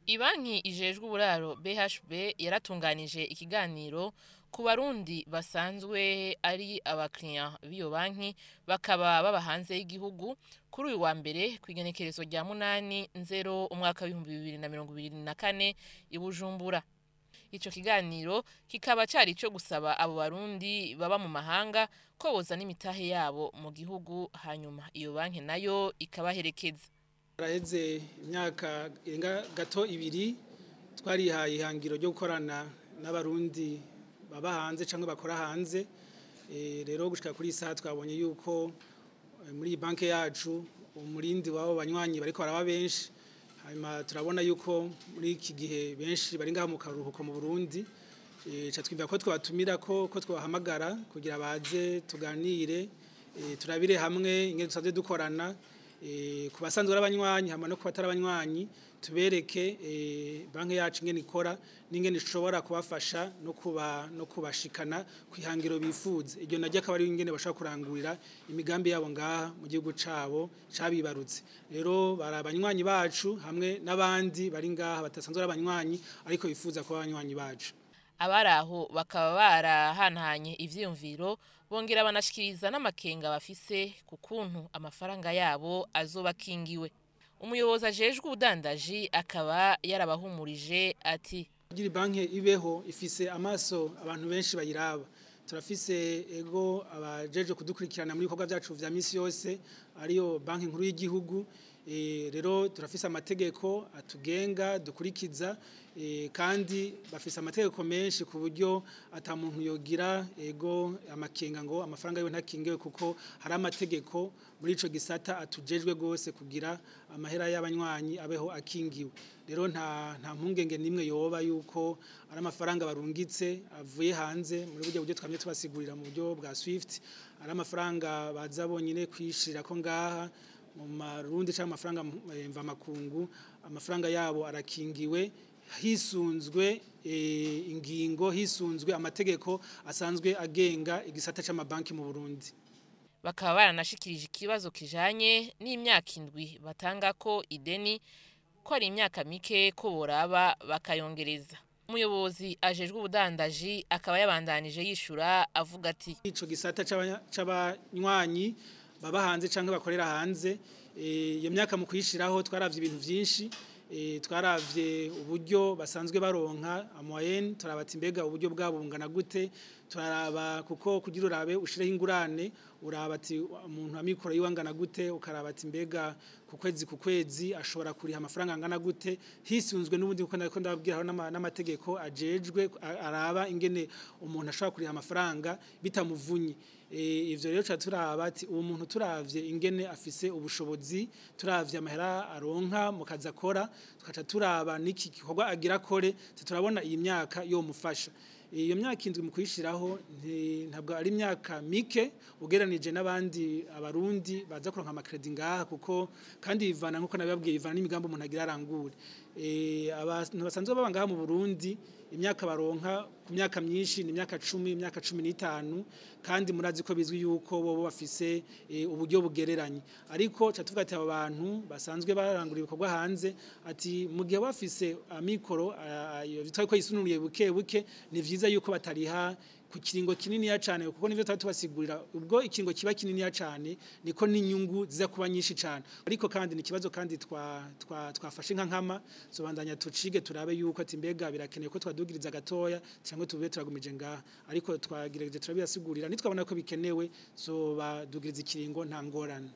Ibanki ijejwe uburaro BHB yaratunganije ikiganiro ku Barundi basanzwe ari abakiriya b'iyo banki bakaba baba hanze y'igihugu kuri uyu wa mbere kw'igenekerezo rya 8/0 umwaka wa 2024 i Bujumbura. Ico kiganiro kikaba cari ico gusaba abo Barundi baba mu mahanga ko boza n'imitahe yabo mu gihugu hanyuma iyo banki nayo ikabaherekeza. Araheze imyaka gato ibiri twarihaye ihangiro ryo gukorana n'abarundi baba hanze canke bakora hanze. Rero gushika kuri isaha twabonye yuko muri banki yacu umurindi wabo banywanyi bariko baraba benshi, hanyuma turabona yuko muri iki gihe benshi bari ngaha mu karuhuko mu Burundi. Twumva ko twabatumira ko twabahamagara kugira baze tuganire, turabire hamwe ingene tusanzwe dukorana. Ku basanzwe abanywanyi hamwe no kubatara abanywanyi tubereke banki yacu ingene ikora n'ingene ishobora kubafasha no kubashikana kwihangiro bifuza. Iryo najya akaba ari ingene bashaka kurangurira imigambi yabo ngaha mu gihugu cabo cabibarutse. Rero bari abanywanyi bacu hamwe n'abandi bari ngaha batasanzwe abanywanyi ariko bifuza kuba abanywanyi bacu. Abaraho bakaba barahanahanye ivyiyumviro bongera banashikiriza n'amakenga bafise ku kuntu amafaranga yabo azobakingiwe. Umuyobozi ajejwe ubudandaji akaba yarabahumurije ati: kugira banki ibeho ifise amaso abantu benshi bayiraba. Turafise ego abajeje kudukurikirana muri bikorwa byacu vya misi yose ariyo banki nkuru y'igihugu. Rero turafise amategeko atugenga dukurikiza, kandi bafise amategeko menshi ku buryo ata muntu yogira ego amakenga ngo amafaranga yiwe ntakingiwe, kuko hari amategeko muri ico gisata atujejwe gose kugira amahera y'abanywanyi abeho akingiwe. Rero nta mpungenge nimwe yoba yuko ari amafaranga barungitse avuye hanze muri buryo twamye tubasigurira mu buryo bwa Swift, ari amafaranga baza bonyine kwishira ko ngaha mu Marundi cyangwa amafaranga mva makungu. Amafaranga yabo arakingiwe hisunzwe ingingo, hisunzwe amategeko asanzwe agenga igisata c'amabanki mu Burundi. Bakaba baranashikirije ikibazo kijanye n'imyaka 7 batanga ko ideni ko ari imyaka mike ko boraba bakayongereza. Umuyobozi ajejwe ubudandaji akaba yabandanije yishura avuga ati: ico gisata c'abanywanyi baba hanze canke bakorera hanze, iyo myaka mu kwishiraho twaravye ibintu vyinshi. Twaravye uburyo basanzwe baronka amoyenne, turabati mbega uburyo bwabo bungana gute, turaraba kuko kugira urabe ushireho ingurane urabati umuntu amikoro yiwangana gute, ukarabati mbega ku kwezi ashobora kuriha amafaranga angana gute, hisunzwe n'ubundi kuko ndababwira n'amategeko ajejwe araba ingene umuntu ashobora kuriha amafaranga bitamuvunye. Ivyo rero turaba ati uwo muntu turavye ingene afise ubushobozi, turavye amahera aronka mu kazi akora, tukaca turaba niki gikorwa agira kore, turabona iyi myaka yo mufasha. Iyo myaka 7 mu kwishiraho ntabwo ari imyaka mike ugeranije n'abandi abarundi baza kuronka amakredi ngaha, kuko kandi bivana nkuko nababwiye bivana n'imigambo umuntu agira arangure. Abantu basanzwe baba ngaha mu Burundi imyaka baronka ku myaka myinshi ni imyaka 10, imyaka 15, kandi murazi ko bizwi yuko bo bafise uburyo bugereranye. Ariko tuvuga ati aba bantu basanzwe barangura ibikorwa hanze ati mu gihe bafise amikoro bitwa ko yisunuriye buke buke, ni vyiza yuko batariha ku kiringo kinini ya cane, kuko nivyo tubasigurira ubwo ikiringo kiba kinini ya cane niko n'inyungu ziza kuba nyinshi cane. Ariko kandi ni kibazo kandi twafashe nkama sobandanya tucige turabe yuko ati mbega birakeneye ko twadugiriza gatoya cyangwa tube turagumije ngaha, ariko twagireje turabiyasigurira nitwabona ko bikenewe so badugiriza ikiringo nta ngorane.